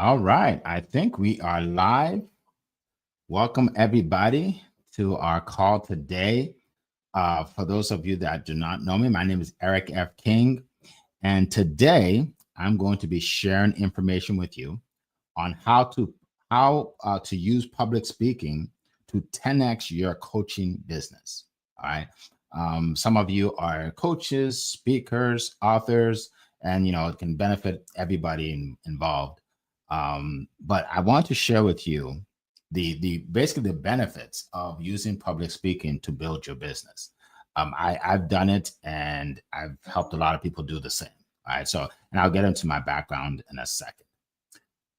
All right. I think we are live. Welcome, everybody, to our call today. For those of you that do not know me, my name is Eric F. King. And today I'm going to be sharing information with you on how to use public speaking to 10x your coaching business. All right. Some of you are coaches, speakers, authors, and it can benefit everybody involved. But I want to share with you the basically the benefits of using public speaking to build your business. I've done it and I've helped a lot of people do the same. All right. So, and I'll get into my background in a second.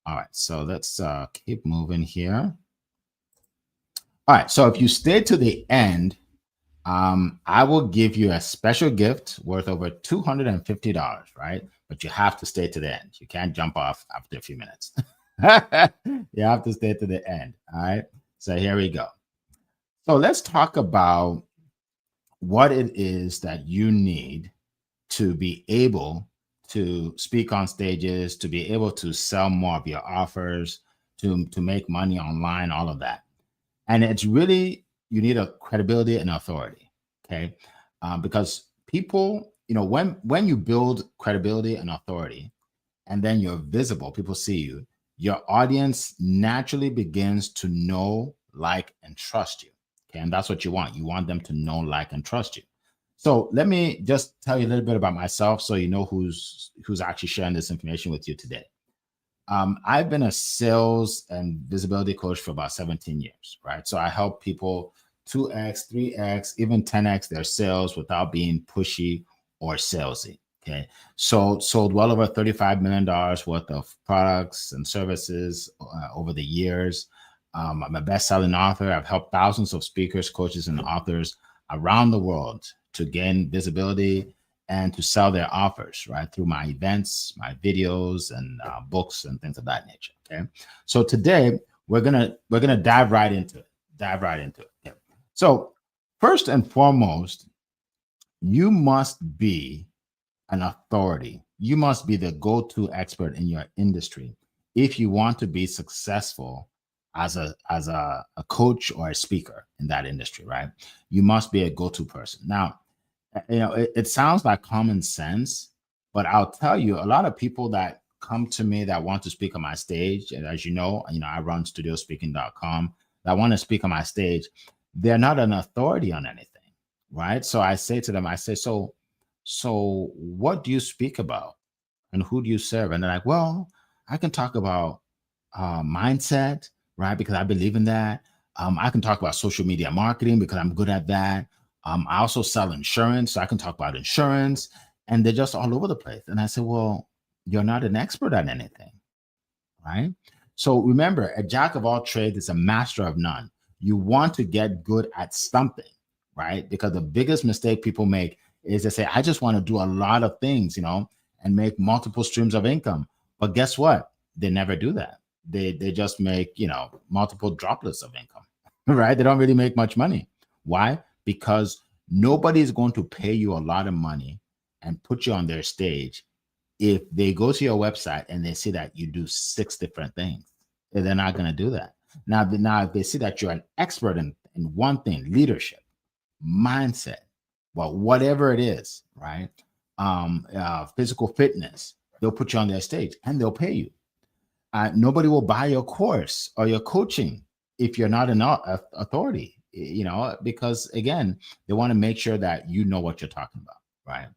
All right, so let's keep moving here. All right, so if you stay to the end, I will give you a special gift worth over $250, right? But you have to stay to the end. You can't jump off after a few minutes. You have to stay to the end. All right, so here we go. So let's talk about what it is that you need to be able to speak on stages, to be able to sell more of your offers, to make money online, all of that. And it's really, you need a credibility and authority. Okay. Because people, when you build credibility and authority and then you're visible, people see you, your audience naturally begins to know, like, and trust you. Okay. And that's what you want. You want them to know, like, and trust you. So let me just tell you a little bit about myself so you know who's actually sharing this information with you today. I've been a sales and visibility coach for about 17 years, right? So I help people 2x, 3x, even 10x their sales without being pushy or salesy. Okay. So sold well over $35 million worth of products and services over the years. I'm a best-selling author. I've helped thousands of speakers, coaches, and authors around the world to gain visibility and to sell their offers, right, through my events, my videos, and books and things of that nature. Okay, so today we're gonna dive right into it. Okay. So first and foremost, you must be an authority. You must be the go-to expert in your industry if you want to be successful as a coach or a speaker in that industry, right? You must be a go-to person. Now, it sounds like common sense, but I'll tell you, a lot of people that come to me that want to speak on my stage, and as I run studiospeaking.com, that want to speak on my stage, they're not an authority on anything, right? So I say to them, I say, so what do you speak about and who do you serve? And they're like, well, I can talk about mindset, right? Because I believe in that. I can talk about social media marketing because I'm good at that. I also sell insurance, so I can talk about insurance, and they're just all over the place. And I said, well, you're not an expert at anything, right? So remember, a jack of all trades is a master of none. You want to get good at something, right? Because the biggest mistake people make is they say, I just want to do a lot of things, and make multiple streams of income. But guess what? They never do that. They just make, multiple droplets of income, right? They don't really make much money. Why? Because nobody is going to pay you a lot of money and put you on their stage if they go to your website and they see that you do 6 different things. They're not going to do that. Now, if they see that you're an expert in one thing, leadership, mindset, well, whatever it is, right? Physical fitness, they'll put you on their stage and they'll pay you. Nobody will buy your course or your coaching if you're not an authority, because again, they want to make sure that you know what you're talking about, right?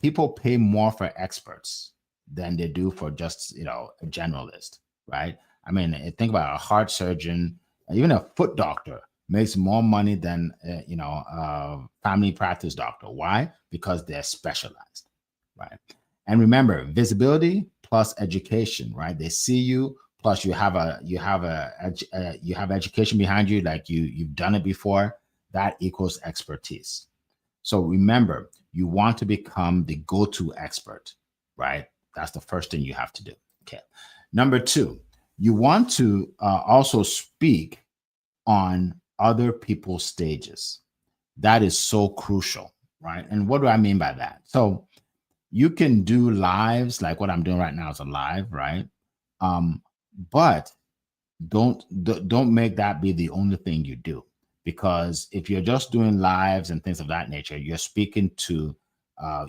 People pay more for experts than they do for just, a generalist, right? I mean, think about a heart surgeon, even a foot doctor makes more money than, a family practice doctor. Why? Because they're specialized, right? And remember, visibility plus education, right? They see you, plus you have education behind you, like you've done it before. That equals expertise. So remember, you want to become the go-to expert, right? That's the first thing you have to do. Okay. Number 2, you want to also speak on other people's stages. That is so crucial, right? And what do I mean by that? So you can do lives like what I'm doing right now is a live, right? But don't make that be the only thing you do, because if you're just doing lives and things of that nature, you're speaking to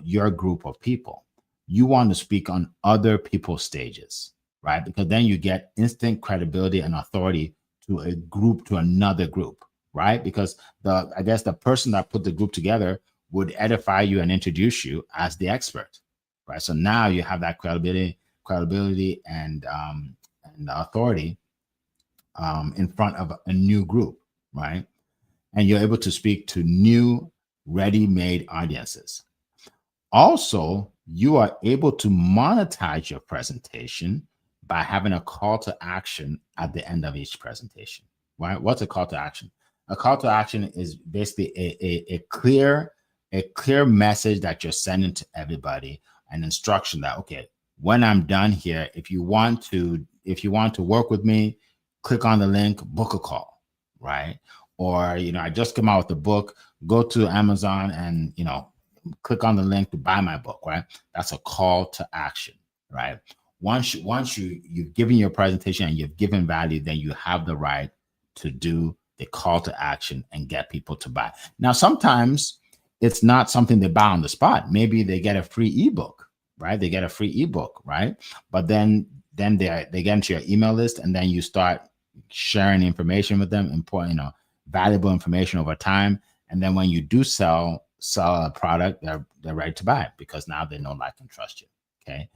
your group of people. You want to speak on other people's stages, right? Because then you get instant credibility and authority to a group, to another group, right? Because I guess the person that put the group together would edify you and introduce you as the expert, right? So now you have that credibility and authority in front of a new group, right? And you're able to speak to new, ready-made audiences. Also, you are able to monetize your presentation by having a call to action at the end of each presentation, right? What's a call to action? A call to action is basically a clear message that you're sending to everybody, an instruction that, okay, when I'm done here, if you want to work with me, click on the link, book a call, right? Or, I just came out with a book, go to Amazon and, click on the link to buy my book, right? That's a call to action, right? Once you've given your presentation and you've given value, then you have the right to do the call to action and get people to buy. Now, sometimes it's not something they buy on the spot. Maybe they get a free ebook, right? They get a free ebook, right? But then they get into your email list, and then you start sharing information with them, important, valuable information over time. And then when you do sell a product, they're ready to buy it, because now they know, like, and trust you. Okay.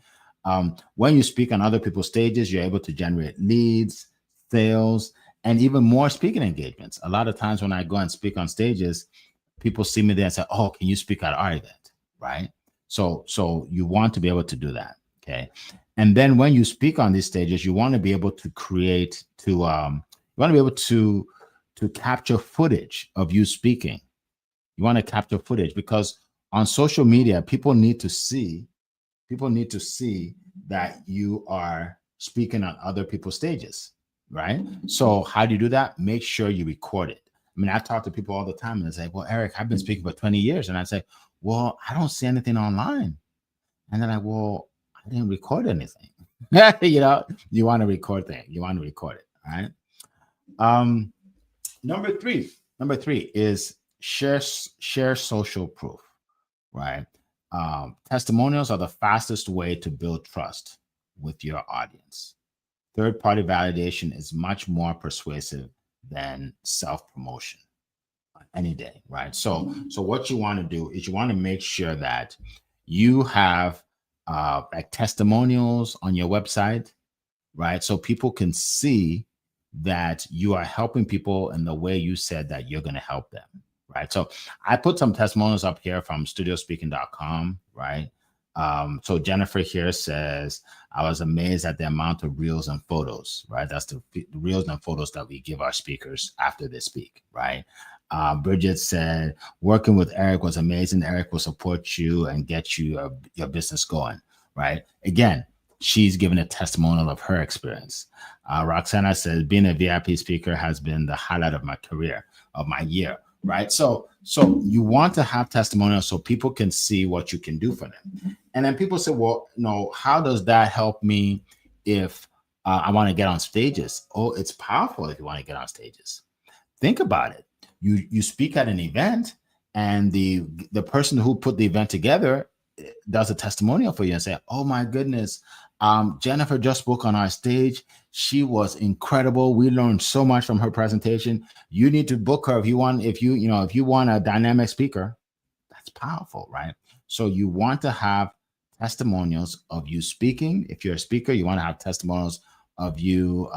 When you speak on other people's stages, you're able to generate leads, sales, and even more speaking engagements. A lot of times when I go and speak on stages, people see me there and say, "Oh, can you speak at our event?" Right? So you want to be able to do that. Okay. And then when you speak on these stages, you want to be able to to capture footage of you speaking. You want to capture footage, because on social media, people need to see that you are speaking on other people's stages, right? So how do you do that? Make sure you record it. I mean, I talk to people all the time and they say, "Well, Eric, I've been speaking for 20 years. And I say, "Well, I don't see anything online." And they're like, "Well, I didn't record anything." You want to record things. You want to record it, right? Number three is share social proof, right? Testimonials are the fastest way to build trust with your audience. Third-party validation is much more persuasive than self-promotion any day, right? So what you want to do is you want to make sure that you have like testimonials on your website, right? So people can see that you are helping people in the way you said that you're going to help them, right? So I put some testimonials up here from studiospeaking.com, right? So Jennifer here says, "I was amazed at the amount of reels and photos," right? That's the reels and photos that we give our speakers after they speak, right? Bridget said, "Working with Eric was amazing. Eric will support you and get you your business going," right? Again, she's given a testimonial of her experience. Roxana says, "Being a VIP speaker has been the highlight of my career, of my year," right? So you want to have testimonials so people can see what you can do for them. And then people say, "Well, how does that help me if I want to get on stages?" Oh, it's powerful if you want to get on stages. Think about it. You speak at an event, and the person who put the event together does a testimonial for you and say, "Oh my goodness, Jennifer just spoke on our stage. She was incredible. We learned so much from her presentation. You need to book her if you want a dynamic speaker." That's powerful, right? So you want to have testimonials of you speaking. If you're a speaker, you want to have testimonials of you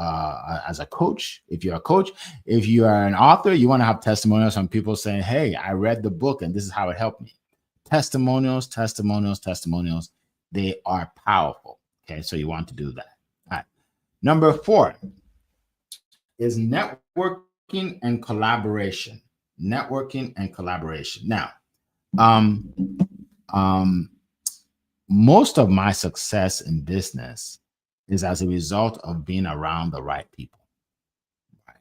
as a coach. If you're a coach, if you are an author, you want to have testimonials from people saying, "Hey, I read the book and this is how it helped me." Testimonials. They are powerful. Okay, so you want to do that. All right. Number 4 is networking and collaboration. Networking and collaboration. Now, most of my success in business is as a result of being around the right people. Right?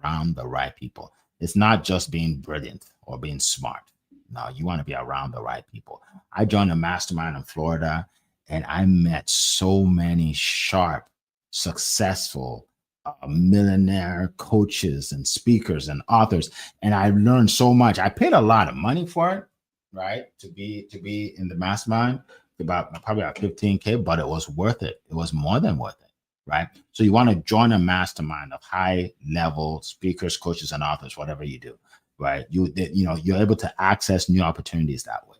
Around the right people. It's not just being brilliant or being smart. No, you want to be around the right people. I joined a mastermind in Florida, and I met so many sharp, successful millionaire coaches and speakers and authors, and I learned so much. I paid a lot of money for it, right? To be in the mastermind, probably about 15K, but it was worth it. It was more than worth it, right? So you want to join a mastermind of high level speakers, coaches, and authors, whatever you do, right? You're able to access new opportunities that way,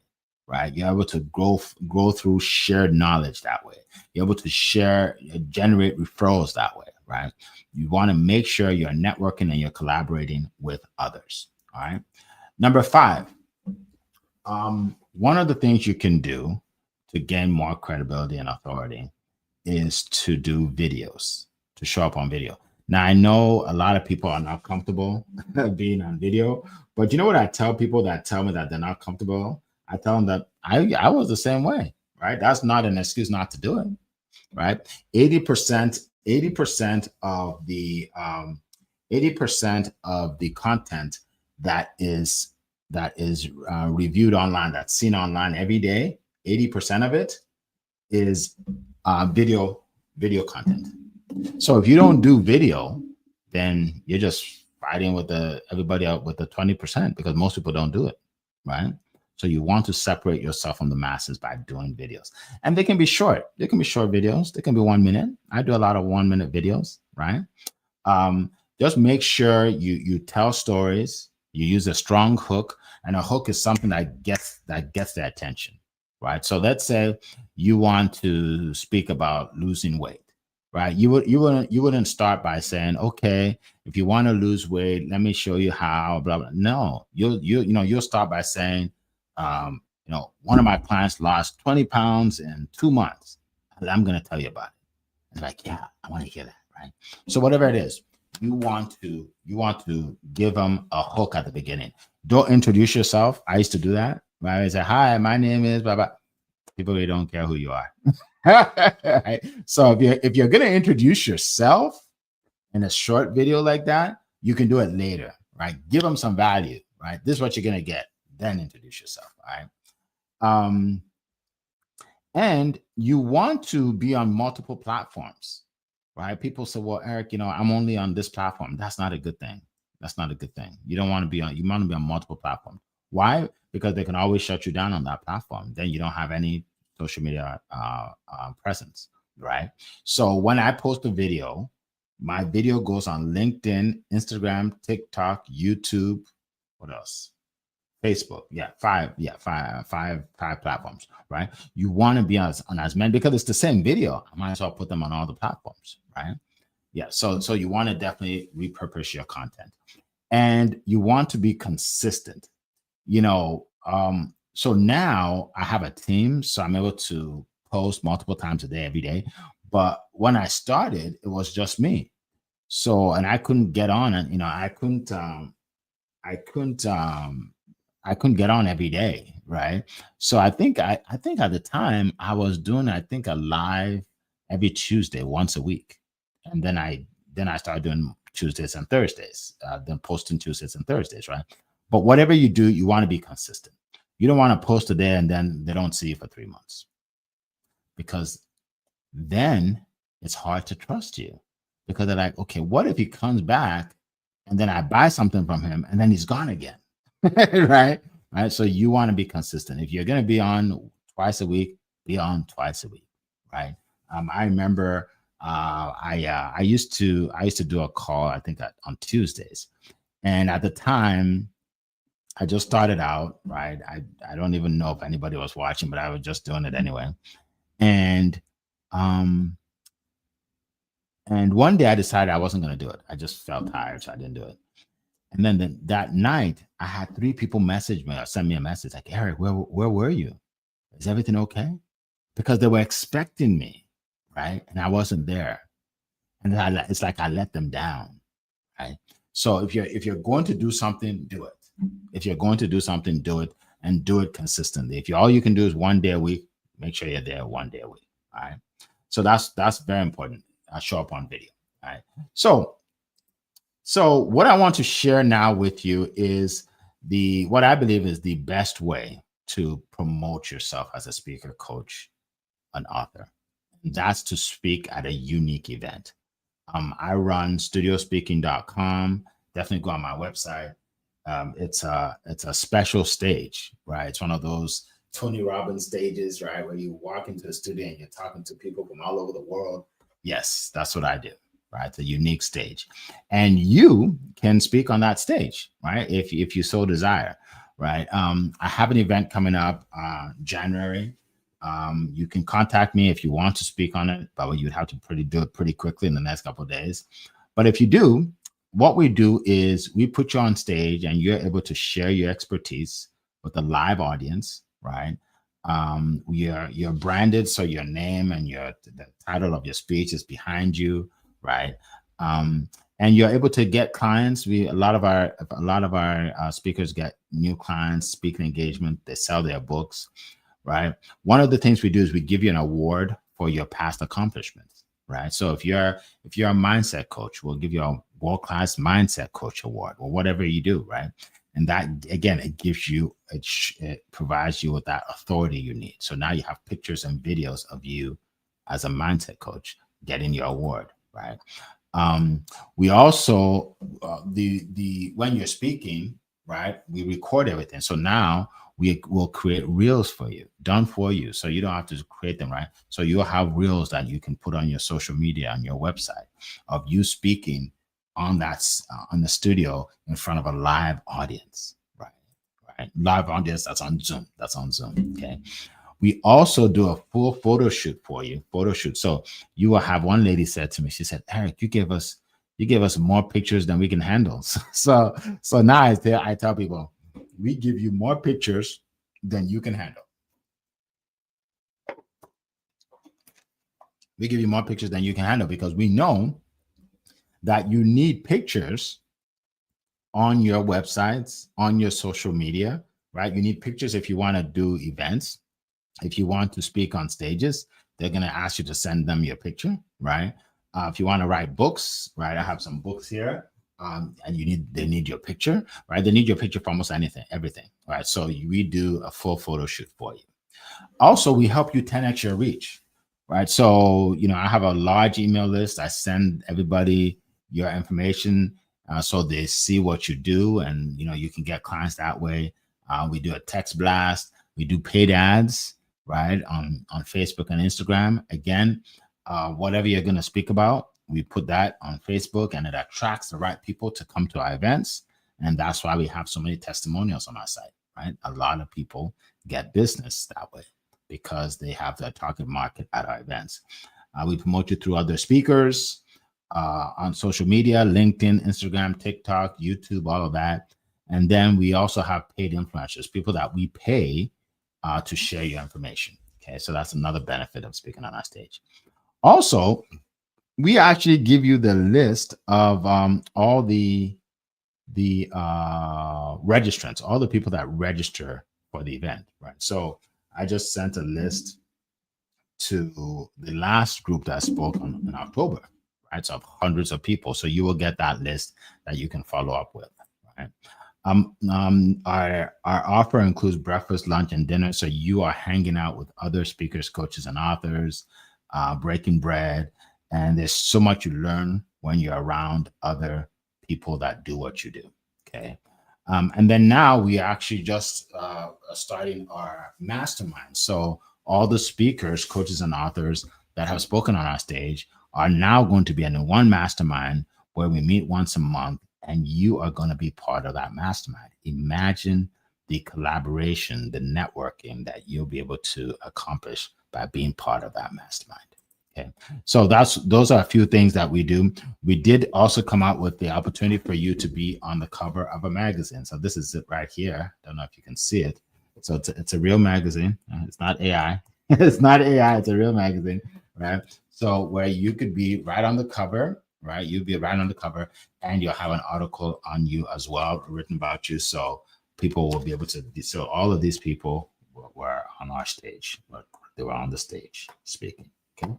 right? You're able to grow through shared knowledge that way. You're able to generate referrals that way, right? You want to make sure you're networking and you're collaborating with others. All right. Number 5, one of the things you can do to gain more credibility and authority is to do videos, to show up on video. Now, I know a lot of people are not comfortable being on video, but you know what I tell people that tell me that they're not comfortable? I tell them that I was the same way, right? That's not an excuse not to do it, right? 80% of the 80% of the content that is reviewed online, that's seen online every day, 80% of it is video content. So if you don't do video, then you're just fighting with everybody out with the 20%, because most people don't do it, right? So you want to separate yourself from the masses by doing videos, and they can be short. They can be short videos. They can be 1 minute. I do a lot of 1 minute videos, right? Just make sure you tell stories. You use a strong hook, and a hook is something that gets their attention, right? So let's say you want to speak about losing weight, right? You wouldn't start by saying, okay, if you want to lose weight, let me show you how, blah blah. No, you'll start by saying, one of my clients lost 20 pounds in 2 months. I'm going to tell you about it. It's like, yeah, I want to hear that, right? So whatever it is, you want to give them a hook at the beginning. Don't introduce yourself. I used to do that, right? I say, hi, my name is blah blah. People really don't care who you are. Right? So if you're going to introduce yourself in a short video like that, you can do it later, right? Give them some value, right? This is what you're going to get. Then introduce yourself, right? And you want to be on multiple platforms, right? People say, well, Eric, I'm only on this platform. That's not a good thing. That's not a good thing. You want to be on multiple platforms. Why? Because they can always shut you down on that platform. Then you don't have any social media presence, right? So when I post a video, my video goes on LinkedIn, Instagram, TikTok, YouTube. What else? Facebook, five platforms, right? You want to be on as many, because it's the same video. I might as well put them on all the platforms, right? Yeah, so you want to definitely repurpose your content, and you want to be consistent. So now I have a team, so I'm able to post multiple times a day, every day. But when I started, it was just me. So, and I couldn't get on, and I couldn't get on every day, right? So I think at the time I was doing, I think, a live every Tuesday, once a week, and then I started doing Tuesdays and Thursdays, then posting Tuesdays and Thursdays, right? But whatever you do, you want to be consistent. You don't want to post a day and then they don't see you for 3 months, because then it's hard to trust you, because they're like, okay, what if he comes back and then I buy something from him and then he's gone again? Right. So you want to be consistent. If you're going to be on twice a week, be on twice a week. Right. I remember I used to do a call, I think, on Tuesdays. And at the time, I just started out, right? I don't even know if anybody was watching, but I was just doing it anyway. And one day I decided I wasn't going to do it. I just felt tired, so I didn't do it. And then that night, I had 3 people message me or send me a message like, Eric, where were you? Is everything okay? Because they were expecting me, right? And I wasn't there. And it's like I let them down, right? So if you're going to do something, do it. If you're going to do something, do it, and do it consistently. If all you can do is 1 day a week, make sure you're there 1 day a week. All right. So that's very important. I show up on video. All right. So what I want to share now with you is what I believe is the best way to promote yourself as a speaker, coach, an author. That's to speak at a unique event. I run studiospeaking.com. Definitely go on my website. It's a special stage, right? It's one of those Tony Robbins stages, right, where you walk into the studio and you're talking to people from all over the world. Yes, that's what I do, right? It's a unique stage, and you can speak on that stage, right? If you so desire, right? I have an event coming up January. You can contact me if you want to speak on it, but you'd have to do it pretty quickly in the next couple of days. But if you do, what we do is we put you on stage and you're able to share your expertise with a live audience, right? You're branded, so your name and the title of your speech is behind you, right? And you're able to get clients. A lot of our speakers get new clients, speaking engagement. They sell their books, right? One of the things we do is we give you an award for your past accomplishments, right? So if you're a mindset coach, we'll give you a world-class mindset coach award or whatever you do, right? And that, again, it provides you with that authority you need. So now you have pictures and videos of you as a mindset coach getting your award, right? We also, when you're speaking, right, we record everything. So now we will create reels for you, done for you. So you don't have to create them, right? So you'll have reels that you can put on your social media, on your website, of you speaking on the studio in front of a live audience, right? Live audience that's on Zoom. Okay. We also do a full photo shoot for you. So you will have, one lady said to me, she said, Eric, you gave us more pictures than we can handle. So now I tell people, we give you more pictures than you can handle. We give you more pictures than you can handle because we know that you need pictures on your websites, on your social media, right? You need pictures if you want to do events. If you want to speak on stages, they're going to ask you to send them your picture, right? If you want to write books, right? I have some books here, and they need your picture, right? They need your picture for almost everything, right? So we do a full photo shoot for you. Also, we help you 10x your reach, right? So, I have a large email list. I send everybody your information so they see what you do, and you can get clients that way. We do a text blast. We do paid ads, right, on Facebook and Instagram. Again, whatever you're going to speak about, we put that on Facebook, and it attracts the right people to come to our events. And that's why we have so many testimonials on our site, right? A lot of people get business that way because they have their target market at our events. We promote you through other speakers on social media, LinkedIn, Instagram, TikTok, YouTube, all of that. And then we also have paid influencers, people that we pay to share your information. Okay, so that's another benefit of speaking on our stage. Also, we actually give you the list of all the registrants, all the people that register for the event, right? So I just sent a list to the last group that spoke in October, right? So of hundreds of people. So you will get that list that you can follow up with, right? Our offer includes breakfast, lunch, and dinner. So you are hanging out with other speakers, coaches, and authors, breaking bread. And there's so much you learn when you're around other people that do what you do. Okay. And then now we actually just starting our mastermind. So all the speakers, coaches, and authors that have spoken on our stage are now going to be in one mastermind where we meet once a month, and you are going to be part of that mastermind. Imagine the collaboration, the networking that you'll be able to accomplish by being part of that mastermind. Okay, so those are a few things that we do. We did also come out with the opportunity for you to be on the cover of a magazine. So this is it right here. Don't know if you can see it. So it's a real magazine. It's not AI. It's not AI. It's a real magazine, right? So where you could be right on the cover, right? You'd be right on the cover, and you'll have an article on you as well, written about you. So people will be able to. So all of these people were on our stage. They were on the stage speaking. Okay.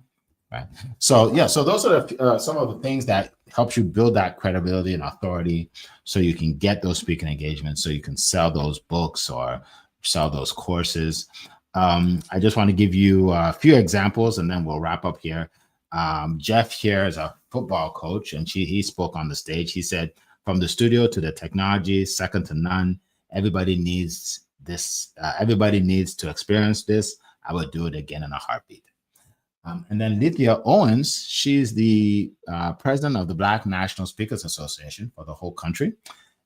Right. So yeah, so those are some of the things that helps you build that credibility and authority, so you can get those speaking engagements, so you can sell those books or sell those courses. I just want to give you a few examples and then we'll wrap up here. Jeff here is a football coach, and he spoke on the stage. He said, from the studio to the technology, second to none. Everybody needs this. Everybody needs to experience this. I would do it again in a heartbeat. And then Lithia Owens, she's the president of the Black National Speakers Association for the whole country.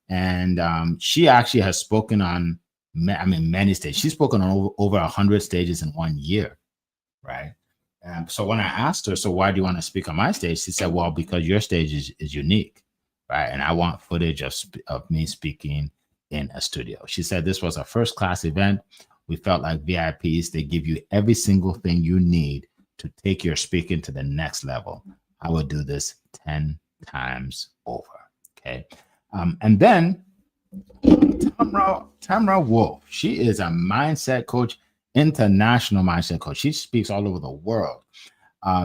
And she actually has spoken on, many stages. She's spoken on over 100 stages in 1 year, right? So when I asked her, so why do you want to speak on my stage? She said, well, because your stage is unique, right? And I want footage of me speaking in a studio. She said this was a first-class event. We felt like VIPs. They give you every single thing you need to take your speaking to the next level. I would do this 10 times over, okay? And then Tamra Wolf, she is a mindset coach, international mindset coach. She speaks all over the world.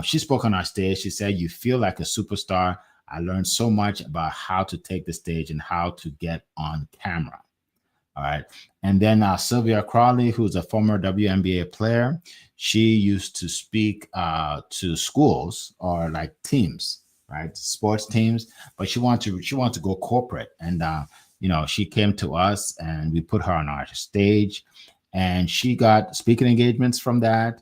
She spoke on our stage. She said, you feel like a superstar. I learned so much about how to take the stage and how to get on camera. All right. And then Sylvia Crawley, who's a former WNBA player, she used to speak to schools or like teams, right? Sports teams, but she wanted to go corporate. And, she came to us and we put her on our stage and she got speaking engagements from that,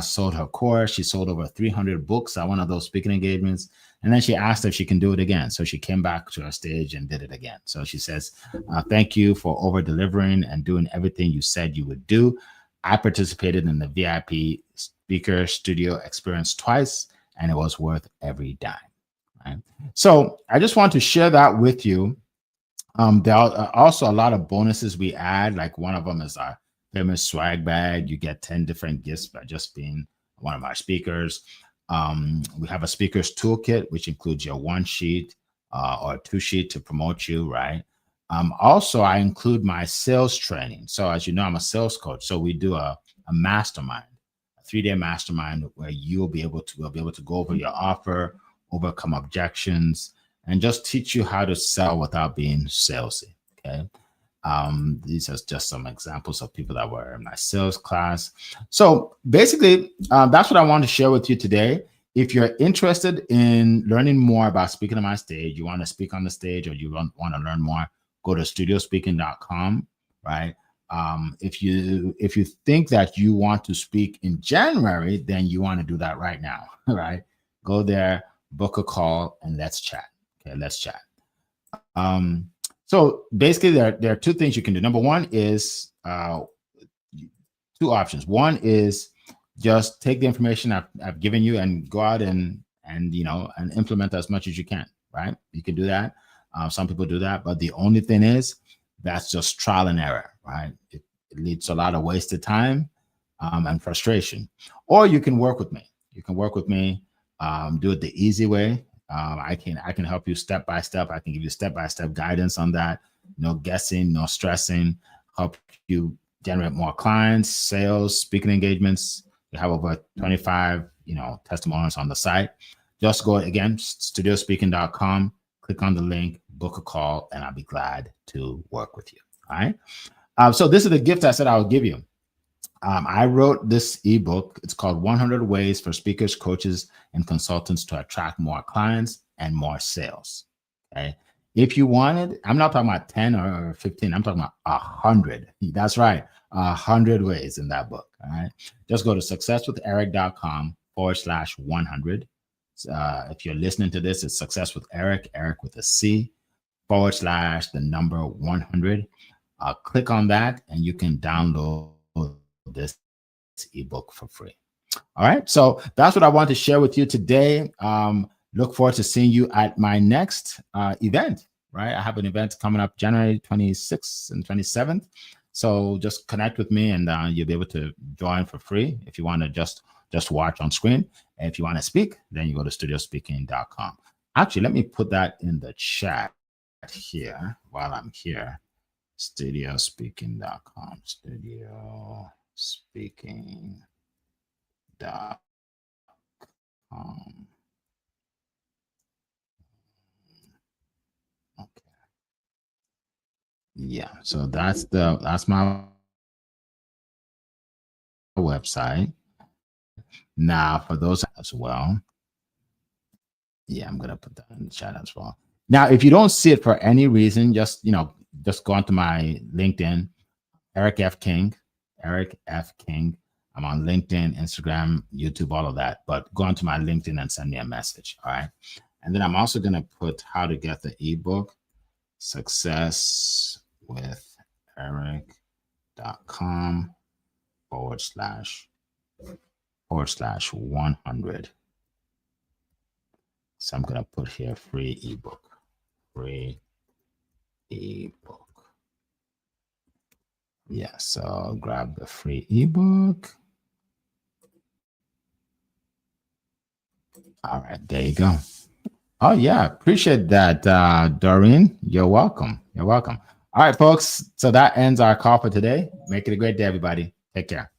sold her course. She sold over 300 books at one of those speaking engagements. And then she asked if she can do it again. So she came back to our stage and did it again. So she says, thank you for over delivering and doing everything you said you would do. I participated in the VIP speaker studio experience twice, and it was worth every dime. Right? So I just want to share that with you. There are also a lot of bonuses we add. Like one of them is our famous swag bag. You get 10 different gifts by just being one of our speakers. We have a speaker's toolkit, which includes your 1 sheet or 2 sheet to promote you, right? Also, I include my sales training. So as you know, I'm a sales coach. So we do a mastermind, a 3-day mastermind where we'll be able to go over your offer, overcome objections, and just teach you how to sell without being salesy, okay? These are just some examples of people that were in my sales class. So basically, that's what I want to share with you today. If you're interested in learning more about speaking on my stage, you want to speak on the stage or you want to learn more, go to studiospeaking.com, right? If you think that you want to speak in January, then you want to do that right now, right? Go there, book a call, and let's chat. Okay, let's chat. So basically, there are 2 things you can do. Number one is 2 options. One is just take the information I've given you and go out and implement as much as you can. Right? You can do that. Some people do that, but the only thing is that's just trial and error. Right? It leads to a lot of wasted time and frustration. Or you can work with me. You can work with me. Do it the easy way. I can help you step by step. I can give you step-by-step guidance on that. No guessing, no stressing. Help you generate more clients, sales, speaking engagements. We have over 25, testimonials on the site. Just go again, studiospeaking.com, click on the link, book a call, and I'll be glad to work with you. All right. So this is the gift I said I would give you. I wrote this ebook. It's called 100 Ways for Speakers, Coaches, and Consultants to Attract More Clients and More Sales. Okay. If you wanted, I'm not talking about 10 or 15. I'm talking about 100. That's right. 100 ways in that book. All right. Just go to successwitheric.com/100. If you're listening to this, it's Success with Eric, Eric with a C, /100. Click on that and you can download this ebook for free. All right. So that's what I want to share with you today. Look forward to seeing you at my next event, right? I have an event coming up January 26th and 27th. So just connect with me and you'll be able to join for free. If you want to just watch on screen. And if you want to speak, then you go to studiospeaking.com. Actually, let me put that in the chat here while I'm here. Studiospeaking.com. Studiospeaking.com. Okay. Yeah, so that's my website. Now, for those as well, yeah, I'm gonna put that in the chat as well. Now, if you don't see it for any reason, just just go onto my LinkedIn, Eric F. King, Eric F. King. I'm on LinkedIn, Instagram, YouTube, all of that. But go onto my LinkedIn and send me a message. All right. And then I'm also gonna put how to get the ebook, Success with Eric.com//100. So I'm going to put here free ebook. Yeah, so grab the free ebook. All right, there you go. Oh, yeah, appreciate that, Doreen. You're welcome. You're welcome. All right, folks. So that ends our call for today. Make it a great day, everybody. Take care.